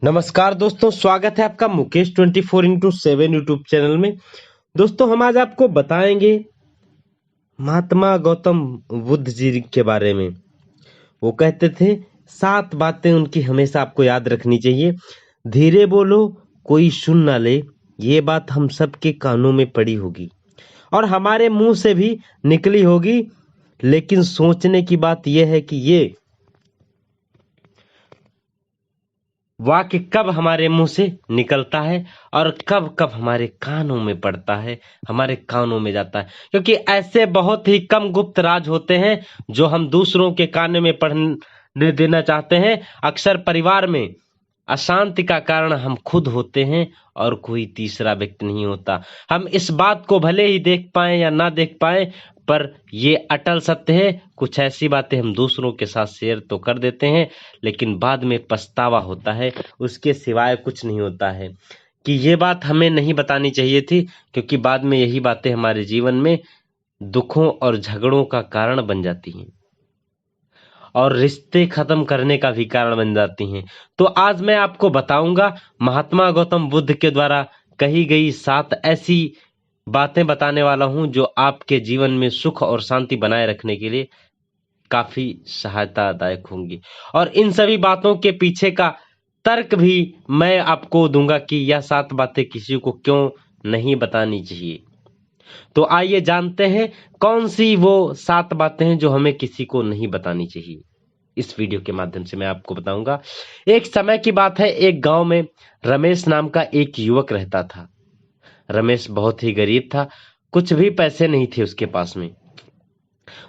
नमस्कार दोस्तों, स्वागत है आपका मुकेश 24x7 यूट्यूब चैनल में। दोस्तों, हम आज आपको बताएंगे महात्मा गौतम बुद्ध जी के बारे में। वो कहते थे 7 बातें उनकी हमेशा आपको याद रखनी चाहिए। धीरे बोलो, कोई सुन ना ले, ये बात हम सबके कानों में पड़ी होगी और हमारे मुंह से भी निकली होगी, लेकिन सोचने की बात यह है कि ये वाक्य कब हमारे मुंह से निकलता है और कब कब हमारे कानों में पड़ता है, हमारे कानों में जाता है। क्योंकि ऐसे बहुत ही कम गुप्त राज होते हैं जो हम दूसरों के कान में पढ़ने देना चाहते हैं। अक्सर परिवार में अशांति का कारण हम खुद होते हैं और कोई तीसरा व्यक्ति नहीं होता। हम इस बात को भले ही देख पाए या ना देख पाए, पर ये अटल सत्य है, कुछ ऐसी बातें हम दूसरों के साथ शेयर तो कर देते हैं, लेकिन बाद में पछतावा होता है, उसके सिवाय कुछ नहीं होता है कि ये बात हमें नहीं बतानी चाहिए थी, क्योंकि बाद में यही बातें हमारे जीवन में दुखों और झगड़ों का कारण बन जाती हैं और रिश्ते खत्म करने का भी कारण बन जाती हैं। तो आज मैं आपको बताऊंगा महात्मा गौतम बुद्ध के द्वारा कही गई 7 ऐसी बातें बताने वाला हूं जो आपके जीवन में सुख और शांति बनाए रखने के लिए काफी सहायतादायक होंगी। और इन सभी बातों के पीछे का तर्क भी मैं आपको दूंगा कि यह 7 बातें किसी को क्यों नहीं बतानी चाहिए। तो आइए जानते हैं कौन सी वो 7 बातें हैं जो हमें किसी को नहीं बतानी चाहिए। इस वीडियो के माध्यम से मैं आपको बताऊंगा। एक समय की बात है, एक गांव में रमेश नाम का एक युवक रहता था। रमेश बहुत ही गरीब था, कुछ भी पैसे नहीं थे उसके पास में।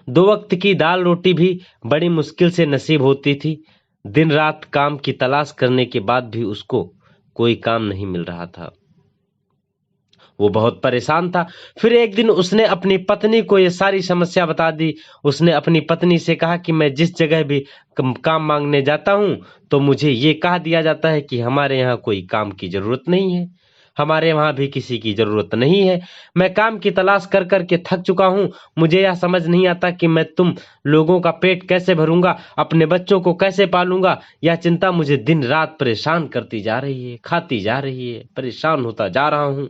2 वक्त की दाल रोटी भी बड़ी मुश्किल से नसीब होती थी। दिन रात काम की तलाश करने के बाद भी उसको कोई काम नहीं मिल रहा था। वो बहुत परेशान था। फिर एक दिन उसने अपनी पत्नी को ये सारी समस्या बता दी। उसने अपनी पत्नी से कहा कि मैं जिस जगह भी काम मांगने जाता हूँ तो मुझे ये कहा दिया जाता है कि हमारे यहाँ कोई काम की जरूरत नहीं है, हमारे वहां भी किसी की जरूरत नहीं है। मैं काम की तलाश कर कर के थक चुका हूँ। मुझे यह समझ नहीं आता कि मैं तुम लोगों का पेट कैसे भरूंगा, अपने बच्चों को कैसे पालूंगा। यह चिंता मुझे दिन रात परेशान करती जा रही है, खाती जा रही है, परेशान होता जा रहा हूँ।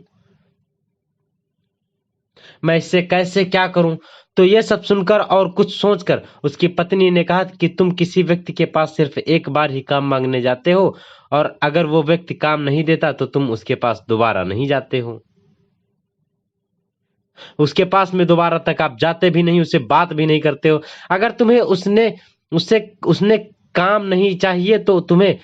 मैं इससे कैसे क्या करूं। तो यह सब सुनकर और कुछ सोचकर उसकी पत्नी ने कहा कि तुम किसी व्यक्ति के पास सिर्फ एक बार ही काम मांगने जाते हो और अगर वो व्यक्ति काम नहीं देता तो तुम उसके पास दोबारा नहीं जाते हो। उसके पास में दोबारा तक आप जाते भी नहीं, उससे बात भी नहीं करते हो। अगर तुम्हें उसने काम नहीं चाहिए तो तुम्हें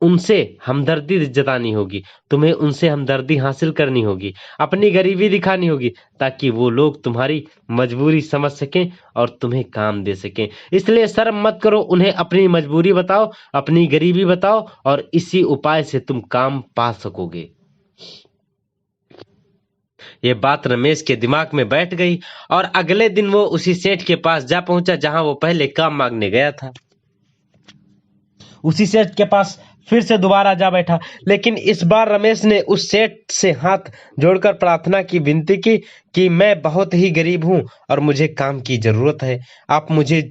उनसे हमदर्दी जतानी होगी, तुम्हें उनसे हमदर्दी हासिल करनी होगी, अपनी गरीबी दिखानी होगी, ताकि वो लोग तुम्हारी मजबूरी समझ सकें और तुम्हें काम दे सकें। इसलिए शर्म मत करो, उन्हें अपनी मजबूरी बताओ, अपनी गरीबी बताओ और इसी उपाय से तुम काम पा सकोगे। ये बात रमेश के दिमाग में बैठ गई और अगले दिन वो उसी सेठ के पास जा पहुंचा जहां वो पहले काम मांगने गया था। उसी सेठ के पास फिर से दोबारा जा बैठा, लेकिन इस बार रमेश ने उस सेठ से हाथ जोड़कर प्रार्थना की, विनती की कि मैं बहुत ही गरीब हूं और मुझे काम की जरूरत है। आप मुझे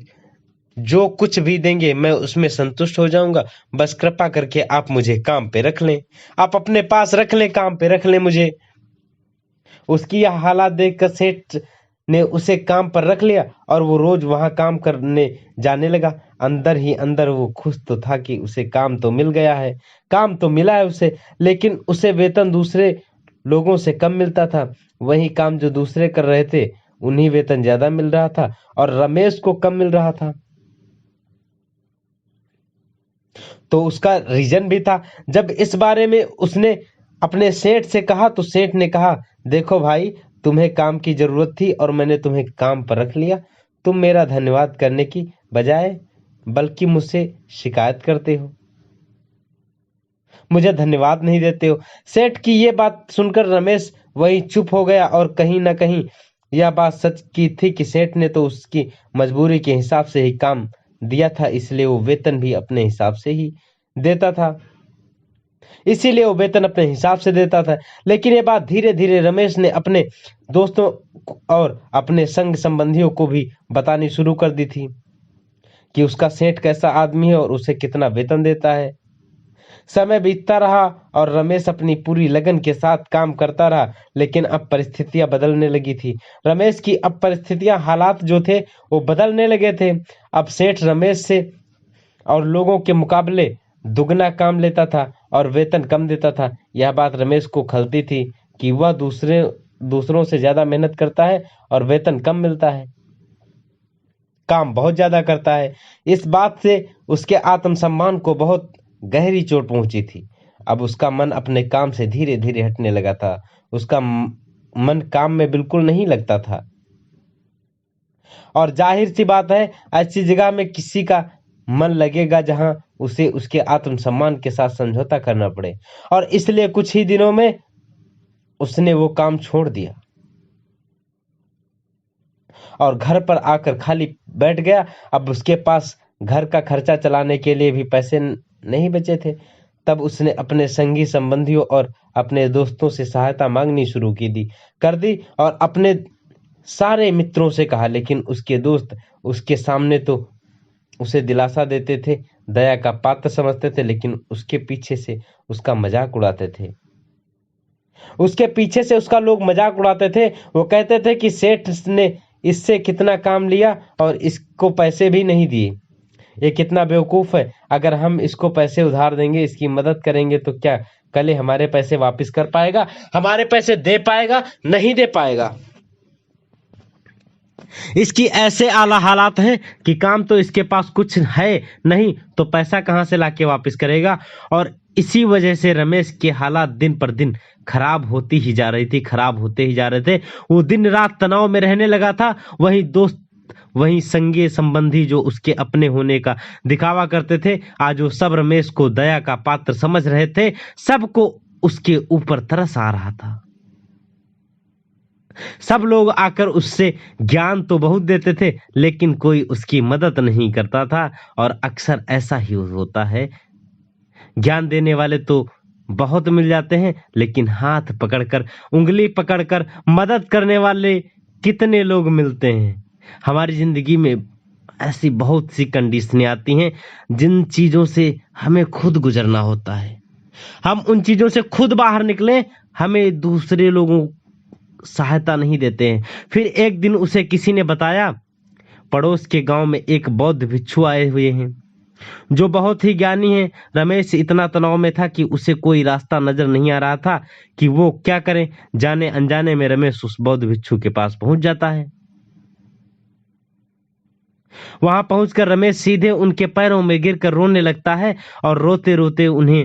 जो कुछ भी देंगे मैं उसमें संतुष्ट हो जाऊंगा। बस कृपा करके आप मुझे काम पे रख लें, आप अपने पास रख लें, काम पे रख लें मुझे। उसकी यह हालात देखकर सेठ ने उसे काम पर रख लिया और वो रोज वहां काम करने जाने लगा। अंदर ही अंदर वो खुश तो था कि उसे काम तो मिल गया है, काम तो मिला है उसे, लेकिन उसे वेतन दूसरे लोगों से कम मिलता था। वही काम जो दूसरे कर रहे थे उन्हीं वेतन ज्यादा मिल रहा था और रमेश को कम मिल रहा था। तो उसका रीजन भी था। जब इस बारे में उसने अपने सेठ से कहा तो सेठ ने कहा, देखो भाई, तुम्हें काम की जरूरत थी और मैंने तुम्हें काम पर रख लिया। तुम मेरा धन्यवाद करने की बजाय बल्कि मुझसे शिकायत करते हो, मुझे धन्यवाद नहीं देते हो। सेठ की ये बात सुनकर रमेश वही चुप हो गया और कहीं ना कहीं यह बात सच की थी कि सेठ ने तो उसकी मजबूरी के हिसाब से ही काम दिया था, इसलिए वो वेतन भी अपने हिसाब से ही देता था, इसीलिए वो वेतन अपने हिसाब से देता था। लेकिन ये बात धीरे धीरे रमेश ने अपने दोस्तों और अपने संग संबंधियों को भी बतानी शुरू कर दी थी कि उसका सेठ कैसा आदमी है और उसे कितना वेतन देता है। समय बीतता रहा और रमेश अपनी पूरी लगन के साथ काम करता रहा, लेकिन अब परिस्थितियां बदलने लगी थी। रमेश की अब परिस्थितियां, हालात जो थे वो बदलने लगे थे। अब सेठ रमेश से और लोगों के मुकाबले दुगना काम लेता था और वेतन कम देता था। यह बात रमेश को खलती थी कि वह दूसरों से ज्यादा मेहनत करता है और वेतन कम मिलता है, काम बहुत ज्यादा करता है। इस बात से उसके आत्मसम्मान को बहुत गहरी चोट पहुंची थी। अब उसका मन अपने काम से धीरे धीरे हटने लगा था। उसका मन काम में बिल्कुल नहीं लगता था। और जाहिर सी बात है, ऐसी जगह में किसी का मन लगेगा जहां उसे उसके आत्मसम्मान के साथ समझौता करना पड़े। और इसलिए कुछ ही दिनों में उसने वो काम छोड़ दिया और घर पर आकर खाली बैठ गया। अब उसके पास घर का खर्चा चलाने के लिए भी पैसे नहीं बचे थे। तब उसने अपने संगी संबंधियों और अपने दोस्तों से सहायता मांगनी शुरू कर दी और अपने सारे मित्रों से कहा, लेकिन उसके दोस्त उसके सामने तो उसे दिलासा देते थे, दया का पात्र समझते थे, लेकिन उसके पीछे से उसका मजाक उड़ाते थे। उसके पीछे से उसका लोग मजाक उड़ाते थे। वो कहते थे कि सेठ ने इससे कितना काम लिया और इसको पैसे भी नहीं दिए। ये कितना बेवकूफ है। अगर हम इसको पैसे उधार देंगे, इसकी मदद करेंगे, तो क्या कल ही हमारे पैसे वापस कर पाएगा? हमारे पैसे दे पाएगा? नहीं दे पाएगा। इसकी ऐसे आला हालात हैं कि काम तो इसके पास कुछ है नहीं, तो पैसा कहां से लाके वापस करेगा। और इसी वजह से रमेश के हालात दिन पर दिन खराब होती ही जा रही थी, खराब होते ही जा रहे थे। वो दिन रात तनाव में रहने लगा था। वही दोस्त, वही संगी संबंधी जो उसके अपने होने का दिखावा करते थे, आज वो सब रमेश को दया का पात्र समझ रहे थे। सबको उसके ऊपर तरस आ रहा था। सब लोग आकर उससे ज्ञान तो बहुत देते थे, लेकिन कोई उसकी मदद नहीं करता था। और अक्सर ऐसा ही होता है, ज्ञान देने वाले तो बहुत मिल जाते हैं, लेकिन हाथ पकड़कर, उंगली पकड़कर मदद करने वाले कितने लोग मिलते हैं। हमारी जिंदगी में ऐसी बहुत सी कंडीशनें आती हैं जिन चीजों से हमें खुद गुजरना होता है। हम उन चीजों से खुद बाहर निकले, हमें दूसरे लोगों सहायता नहीं देते हैं। फिर एक दिन उसे किसी ने बताया, पड़ोस के गांव में एक बौद्ध भिक्षु आए हुए हैं जो बहुत ही ज्ञानी हैं। रमेश इतना तनाव में था कि उसे कोई रास्ता नजर नहीं आ रहा था कि वो क्या करे। जाने अनजाने में रमेश उस बौद्ध भिक्षु के पास पहुंच जाता है। वहां पहुंचकर रमेश सीधे उनके पैरों में गिरकर रोने लगता है और रोते रोते उन्हें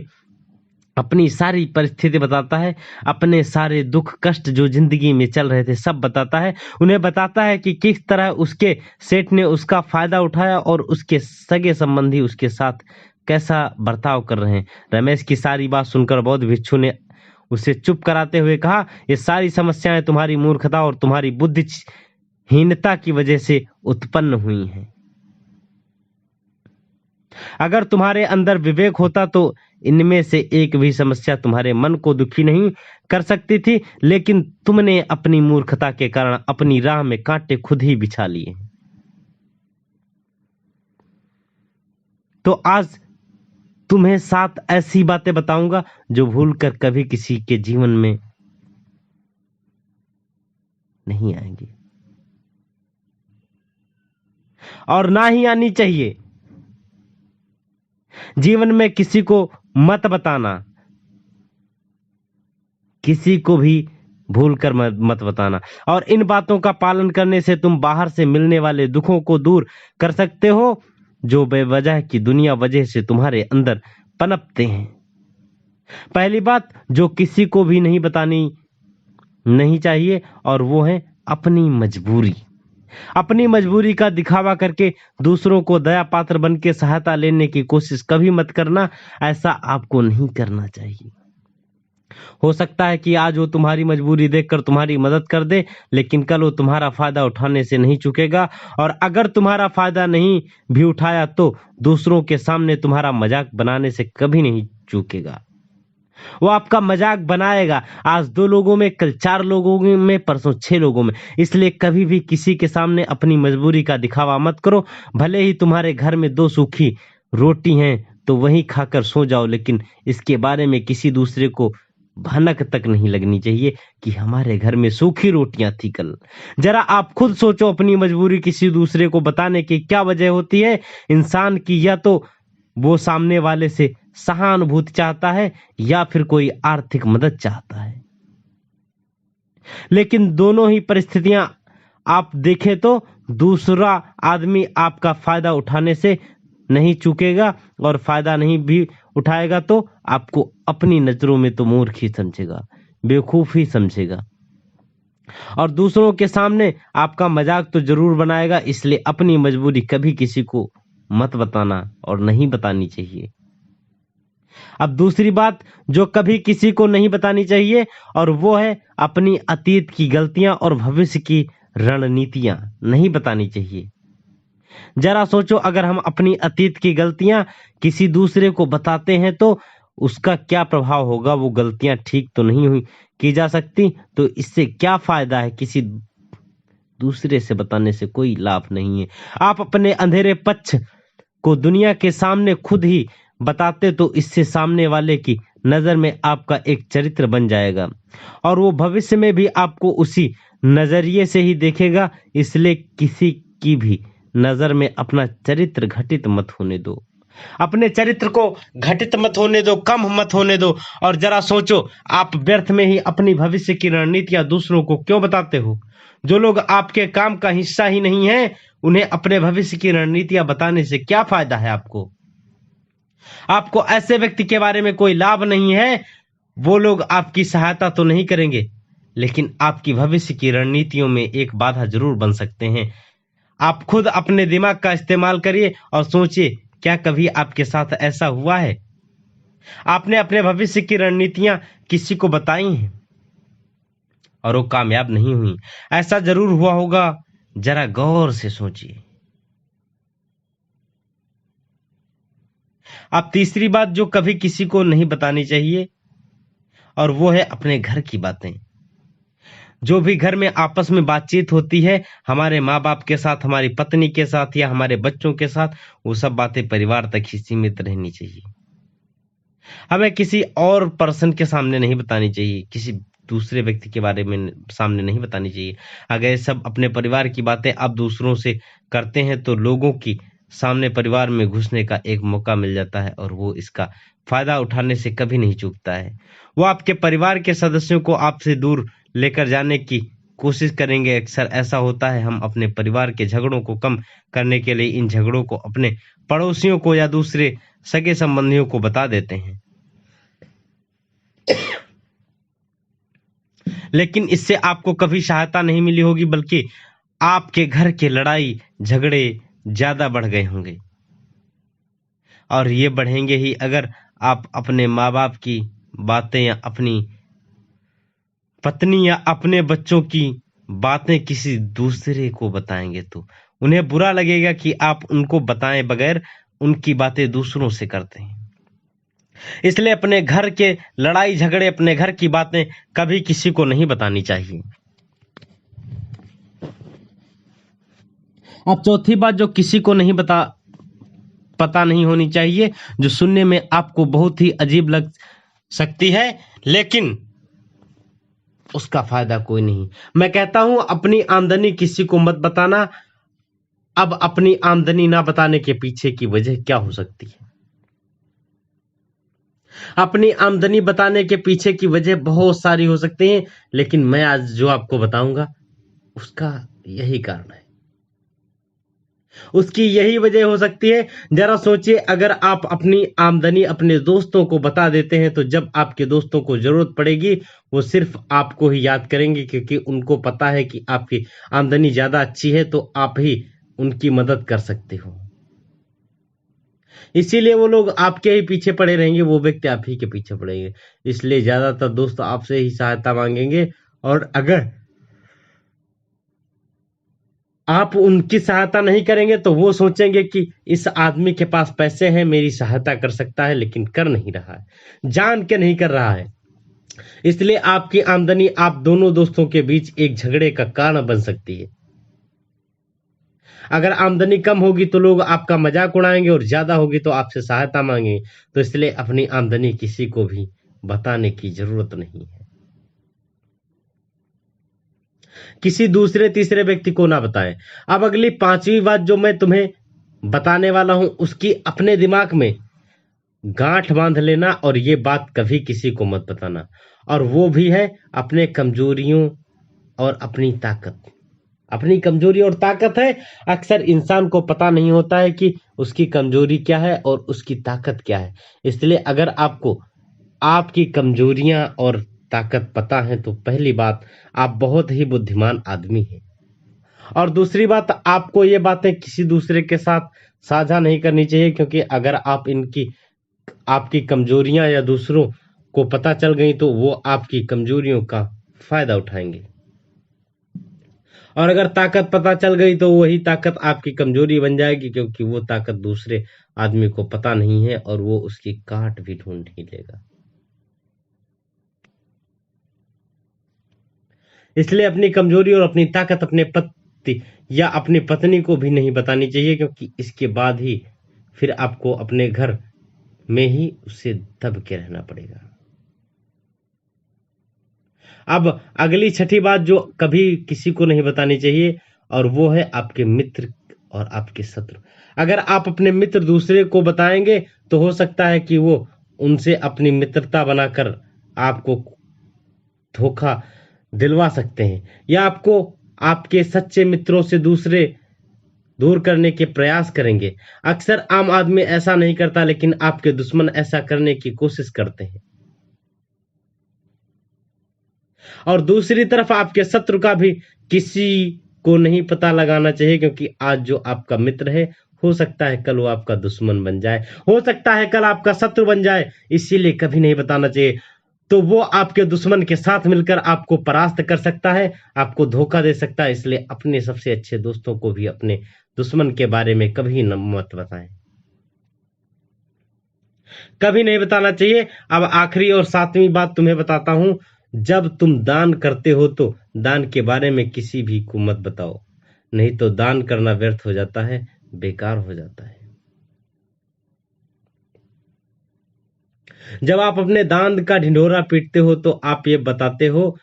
अपनी सारी परिस्थिति बताता है, अपने सारे दुख कष्ट जो जिंदगी में चल रहे थे सब बताता है। उन्हें बताता है कि किस तरह उसके सेठ ने उसका फायदा उठाया और उसके सगे संबंधी उसके साथ कैसा बर्ताव कर रहे हैं। रमेश की सारी बात सुनकर बौद्ध भिक्षु ने उसे चुप कराते हुए कहा, ये सारी समस्याएं तुम्हारी मूर्खता और तुम्हारी बुद्धिहीनता की वजह से उत्पन्न हुई हैं। अगर तुम्हारे अंदर विवेक होता तो इनमें से एक भी समस्या तुम्हारे मन को दुखी नहीं कर सकती थी, लेकिन तुमने अपनी मूर्खता के कारण अपनी राह में कांटे खुद ही बिछा लिए। तो आज तुम्हें 7 ऐसी बातें बताऊंगा जो भूलकर कभी किसी के जीवन में नहीं आएंगी और ना ही आनी चाहिए। जीवन में किसी को मत बताना, किसी को भी भूलकर मत बताना। और इन बातों का पालन करने से तुम बाहर से मिलने वाले दुखों को दूर कर सकते हो जो बेवजह की दुनिया वजह से तुम्हारे अंदर पनपते हैं। पहली बात जो किसी को भी नहीं बतानी नहीं चाहिए, और वो है अपनी मजबूरी। अपनी मजबूरी का दिखावा करके दूसरों को दया पात्र बन के सहायता लेने की कोशिश कभी मत करना। ऐसा आपको नहीं करना चाहिए। हो सकता है कि आज वो तुम्हारी मजबूरी देखकर तुम्हारी मदद कर दे, लेकिन कल वो तुम्हारा फायदा उठाने से नहीं चूकेगा। और अगर तुम्हारा फायदा नहीं भी उठाया तो दूसरों के सामने तुम्हारा मजाक बनाने से कभी नहीं चूकेगा। वो आपका मजाक बनाएगा, आज 2 लोगों में, कल 4 लोगों में, परसों 6 लोगों में। इसलिए कभी भी किसी के सामने अपनी मजबूरी का दिखावा मत करो। भले ही तुम्हारे घर में 2 सूखी रोटी हैं तो वहीं खाकर सो जाओ, लेकिन इसके बारे में किसी दूसरे को भनक तक नहीं लगनी चाहिए कि हमारे घर में सूखी रोटियां थी कल। जरा आप खुद सोचो, अपनी मजबूरी किसी दूसरे को बताने की क्या वजह होती है इंसान की? या तो वो सामने वाले से सहानुभूति चाहता है या फिर कोई आर्थिक मदद चाहता है। लेकिन दोनों ही परिस्थितियां आप देखें तो दूसरा आदमी आपका फायदा उठाने से नहीं चूकेगा, और फायदा नहीं भी उठाएगा तो आपको अपनी नजरों में तो मूर्ख ही समझेगा, बेवकूफ ही समझेगा, और दूसरों के सामने आपका मजाक तो जरूर बनाएगा। इसलिए अपनी मजबूरी कभी किसी को मत बताना और नहीं बतानी चाहिए। अब दूसरी बात जो कभी किसी को नहीं बतानी चाहिए, और वो है अपनी अतीत की गलतियां और भविष्य की रणनीतियां नहीं बतानी चाहिए। जरा सोचो, अगर हम अपनी अतीत की गलतियां किसी दूसरे को बताते हैं तो उसका क्या प्रभाव होगा? वो गलतियां ठीक तो नहीं हुई की जा सकती, तो इससे क्या फायदा है? किसी दूसरे से बताने से कोई लाभ नहीं है। आप अपने अंधेरे पक्ष को दुनिया के सामने खुद ही बताते तो इससे सामने वाले की नजर में आपका एक चरित्र बन जाएगा, और वो भविष्य में भी आपको उसी नजरिए से ही देखेगा। इसलिए किसी की भी नजर में अपना चरित्र घटित मत होने दो, अपने चरित्र को घटित मत होने दो, कम मत होने दो। और जरा सोचो, आप व्यर्थ में ही अपनी भविष्य की रणनीतियां दूसरों को क्यों बताते हो? जो लोग आपके काम का हिस्सा ही नहीं है, उन्हें अपने भविष्य की रणनीतियां बताने से क्या फायदा है? आपको ऐसे व्यक्ति के बारे में कोई लाभ नहीं है। वो लोग आपकी सहायता तो नहीं करेंगे, लेकिन आपकी भविष्य की रणनीतियों में एक बाधा जरूर बन सकते हैं। आप खुद अपने दिमाग का इस्तेमाल करिए और सोचिए, क्या कभी आपके साथ ऐसा हुआ है? आपने अपने भविष्य की रणनीतियां किसी को बताई हैं और वो कामयाब नहीं हुई? ऐसा जरूर हुआ होगा, जरा गौर से सोचिए। अब तीसरी बात जो कभी किसी को नहीं बतानी चाहिए, और वो है अपने घर की बातें। जो भी घर में आपस में बातचीत होती है, हमारे माँ बाप के साथ, हमारी पत्नी के साथ या हमारे बच्चों के साथ, वो सब बातें परिवार तक ही सीमित रहनी चाहिए। हमें किसी और पर्सन के सामने नहीं बतानी चाहिए, किसी दूसरे व्यक्ति के बारे में सामने नहीं बतानी चाहिए। अगर ये सब अपने परिवार की बातें आप दूसरों से करते हैं तो लोगों की सामने परिवार में घुसने का एक मौका मिल जाता है, और वो इसका फायदा उठाने से कभी नहीं चूकता है। वो आपके परिवार के सदस्यों को आपसे दूर लेकर जाने की कोशिश करेंगे। अक्सर ऐसा होता है, हम अपने परिवार के झगड़ों को कम करने के लिए इन झगड़ों को अपने पड़ोसियों को या दूसरे सगे संबंधियों को बता देते हैं, लेकिन इससे आपको कभी सहायता नहीं मिली होगी, बल्कि आपके घर के लड़ाई झगड़े ज्यादा बढ़ गए होंगे। और ये बढ़ेंगे ही अगर आप अपने माँ बाप की बातें या अपनी पत्नी या अपने बच्चों की बातें किसी दूसरे को बताएंगे तो उन्हें बुरा लगेगा कि आप उनको बताए बगैर उनकी बातें दूसरों से करते हैं। इसलिए अपने घर के लड़ाई झगड़े, अपने घर की बातें कभी किसी को नहीं बतानी चाहिए। अब चौथी बात जो किसी को नहीं पता नहीं होनी चाहिए, जो सुनने में आपको बहुत ही अजीब लग सकती है, लेकिन उसका फायदा कोई नहीं। मैं कहता हूं, अपनी आमदनी किसी को मत बताना। अब अपनी आमदनी ना बताने के पीछे की वजह क्या हो सकती है? अपनी आमदनी बताने के पीछे की वजह बहुत सारी हो सकती है, लेकिन मैं आज जो आपको बताऊंगा उसका यही कारण है, उसकी यही वजह हो सकती है। जरा सोचिए, अगर आप अपनी आमदनी अपने दोस्तों को बता देते हैं तो जब आपके दोस्तों को जरूरत पड़ेगी वो सिर्फ आपको ही याद करेंगे, क्योंकि उनको पता है कि आपकी आमदनी ज्यादा अच्छी है तो आप ही उनकी मदद कर सकते हो। इसीलिए वो लोग आपके ही पीछे पड़े रहेंगे, वो व्यक्ति आप ही के पीछे पड़ेंगे। इसलिए ज्यादातर दोस्त आपसे ही सहायता मांगेंगे, और अगर आप उनकी सहायता नहीं करेंगे तो वो सोचेंगे कि इस आदमी के पास पैसे हैं, मेरी सहायता कर सकता है, लेकिन कर नहीं रहा है, जान के नहीं कर रहा है। इसलिए आपकी आमदनी आप दोनों दोस्तों के बीच एक झगड़े का कारण बन सकती है। अगर आमदनी कम होगी तो लोग आपका मजाक उड़ाएंगे और ज्यादा होगी तो आपसे सहायता मांगेंगे। तो इसलिए अपनी आमदनी किसी को भी बताने की जरूरत नहीं है। किसी दूसरे तीसरे व्यक्ति को ना बताएं। अब अगली पांचवी बात जो मैं तुम्हें बताने वाला हूं, उसकी अपने दिमाग में गांठ बांध लेना और ये बात कभी किसी को मत बताना। और वो भी है अपने कमजोरियों और अपनी ताकत। अपनी कमजोरी और ताकत है, अक्सर इंसान को पता नहीं होता है कि उसकी कमजोरी क्या है और उसकी ताकत क्या है। इसलिए अगर आपको आपकी कमजोरियां और ताकत पता है तो पहली बात, आप बहुत ही बुद्धिमान आदमी हैं। और दूसरी बात, आपको ये बातें किसी दूसरे के साथ साझा नहीं करनी चाहिए, क्योंकि अगर आप इनकी आपकी कमजोरियां या दूसरों को पता चल गई तो वो आपकी कमजोरियों का फायदा उठाएंगे। और अगर ताकत पता चल गई तो वही ताकत आपकी कमजोरी बन जाएगी, क्योंकि वो ताकत दूसरे आदमी को पता नहीं है और वो उसकी काट भी ढूंढ ही लेगा। इसलिए अपनी कमजोरी और अपनी ताकत अपने पति या अपनी पत्नी को भी नहीं बतानी चाहिए, क्योंकि इसके बाद ही फिर आपको अपने घर में ही उससे दब के रहना पड़ेगा। अब अगली छठी बात जो कभी किसी को नहीं बतानी चाहिए, और वो है आपके मित्र और आपके शत्रु। अगर आप अपने मित्र दूसरे को बताएंगे तो हो सकता है कि वो उनसे अपनी मित्रता बनाकर आपको धोखा दिलवा सकते हैं, या आपको आपके सच्चे मित्रों से दूसरे दूर करने के प्रयास करेंगे। अक्सर आम आदमी ऐसा नहीं करता, लेकिन आपके दुश्मन ऐसा करने की कोशिश करते हैं। और दूसरी तरफ आपके शत्रु का भी किसी को नहीं पता लगाना चाहिए, क्योंकि आज जो आपका मित्र है हो सकता है कल वो आपका दुश्मन बन जाए, हो सकता है कल आपका शत्रु बन जाए। इसीलिए कभी नहीं बताना चाहिए। तो वो आपके दुश्मन के साथ मिलकर आपको परास्त कर सकता है, आपको धोखा दे सकता है। इसलिए अपने सबसे अच्छे दोस्तों को भी अपने दुश्मन के बारे में कभी मत बताएं, कभी नहीं बताना चाहिए। अब आखिरी और सातवीं बात तुम्हें बताता हूं, जब तुम दान करते हो तो दान के बारे में किसी भी को मत बताओ, नहीं तो दान करना व्यर्थ हो जाता है, बेकार हो जाता है। जब आप अपने दान का ढिंढोरा पीटते हो तो आप ये बताते हो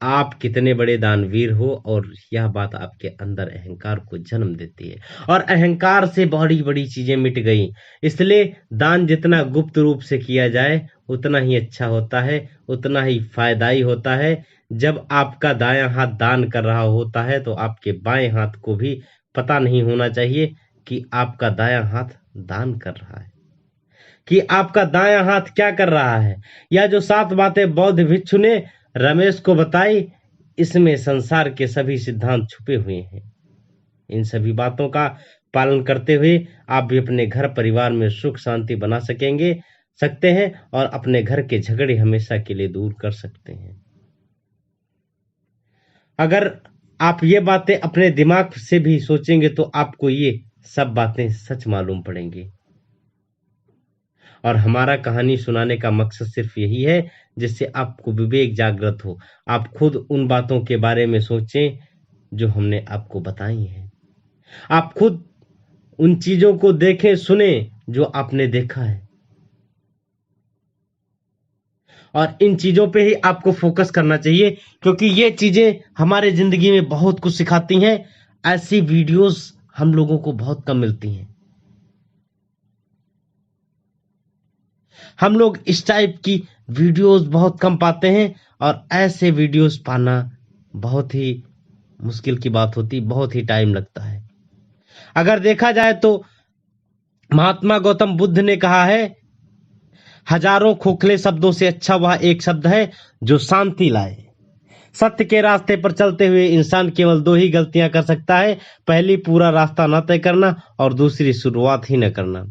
आप कितने बड़े दानवीर हो, और यह बात आपके अंदर अहंकार को जन्म देती है, और अहंकार से बड़ी बड़ी चीजें मिट गई। इसलिए दान जितना गुप्त रूप से किया जाए उतना ही अच्छा होता है, उतना ही फायदाई होता है। जब आपका दायां हाथ दान कर रहा होता है तो आपके बाएं हाथ को भी पता नहीं होना चाहिए कि आपका दायां हाथ दान कर रहा है, कि आपका दायां हाथ क्या कर रहा है। यह जो 7 बातें बौद्ध भिक्षु ने रमेश को बताई, इसमें संसार के सभी सिद्धांत छुपे हुए हैं। इन सभी बातों का पालन करते हुए आप भी अपने घर परिवार में सुख शांति बना सकते हैं और अपने घर के झगड़े हमेशा के लिए दूर कर सकते हैं। अगर आप ये बातें अपने दिमाग से भी सोचेंगे तो आपको ये सब बातें सच मालूम पड़ेंगी। और हमारा कहानी सुनाने का मकसद सिर्फ यही है जिससे आपको विवेक जागृत हो, आप खुद उन बातों के बारे में सोचें जो हमने आपको बताई हैं, आप खुद उन चीजों को देखें सुने जो आपने देखा है, और इन चीजों पे ही आपको फोकस करना चाहिए, क्योंकि ये चीजें हमारे जिंदगी में बहुत कुछ सिखाती हैं। ऐसी वीडियोस हम लोगों को बहुत कम मिलती हैं। हम लोग इस टाइप की वीडियोस बहुत कम पाते हैं, और ऐसे वीडियोस पाना बहुत ही मुश्किल की बात होती, बहुत ही टाइम लगता है। अगर देखा जाए तो महात्मा गौतम बुद्ध ने कहा है, हजारों खोखले शब्दों से अच्छा वह एक शब्द है जो शांति लाए। सत्य के रास्ते पर चलते हुए इंसान केवल 2 ही गलतियां कर सकता है, पहली पूरा रास्ता न तय करना, और दूसरी शुरुआत ही न करना।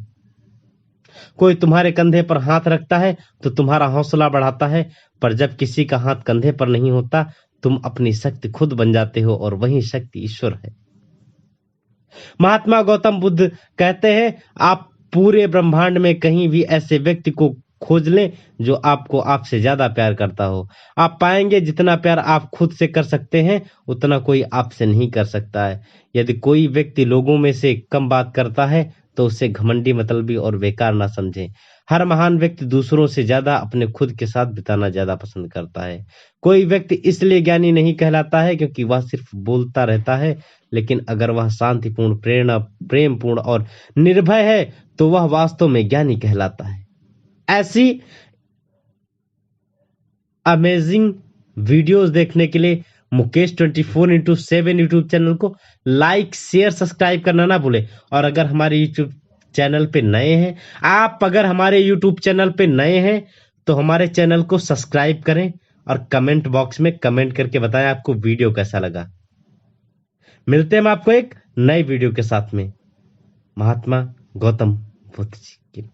कोई तुम्हारे कंधे पर हाथ रखता है तो तुम्हारा हौसला बढ़ाता है, पर जब किसी का हाथ कंधे पर नहीं होता तुम अपनी शक्ति खुद बन जाते हो, और वही शक्ति ईश्वर है। महात्मा गौतम बुद्ध कहते हैं, आप पूरे ब्रह्मांड में कहीं भी ऐसे व्यक्ति को खोज लें जो आपको आपसे ज्यादा प्यार करता हो। आप पाएंगे जितना प्यार आप खुद से कर सकते हैं उतना कोई आपसे नहीं कर सकता है। यदि कोई व्यक्ति लोगों में से कम बात करता है तो उसे घमंडी, मतलबी और बेकार ना समझें। हर महान व्यक्ति दूसरों से ज्यादा अपने खुद के साथ बिताना ज्यादा पसंद करता है। कोई व्यक्ति इसलिए ज्ञानी नहीं कहलाता है क्योंकि वह सिर्फ बोलता रहता है, लेकिन अगर वह शांतिपूर्ण, प्रेरणा, प्रेमपूर्ण और निर्भय है तो वह वास्तव में ज्ञानी कहलाता है। ऐसी अमेजिंग वीडियोस देखने के लिए मुकेश 24x7 यूट्यूब चैनल को लाइक, शेयर, सब्सक्राइब करना ना भूले। और अगर हमारे यूट्यूब चैनल पे नए हैं, आप अगर हमारे यूट्यूब चैनल पे नए हैं तो हमारे चैनल को सब्सक्राइब करें और कमेंट बॉक्स में कमेंट करके बताएं आपको वीडियो कैसा लगा। मिलते हैं हम आपको एक नई वीडियो के साथ में। महात्मा गौतम बुद्ध जी की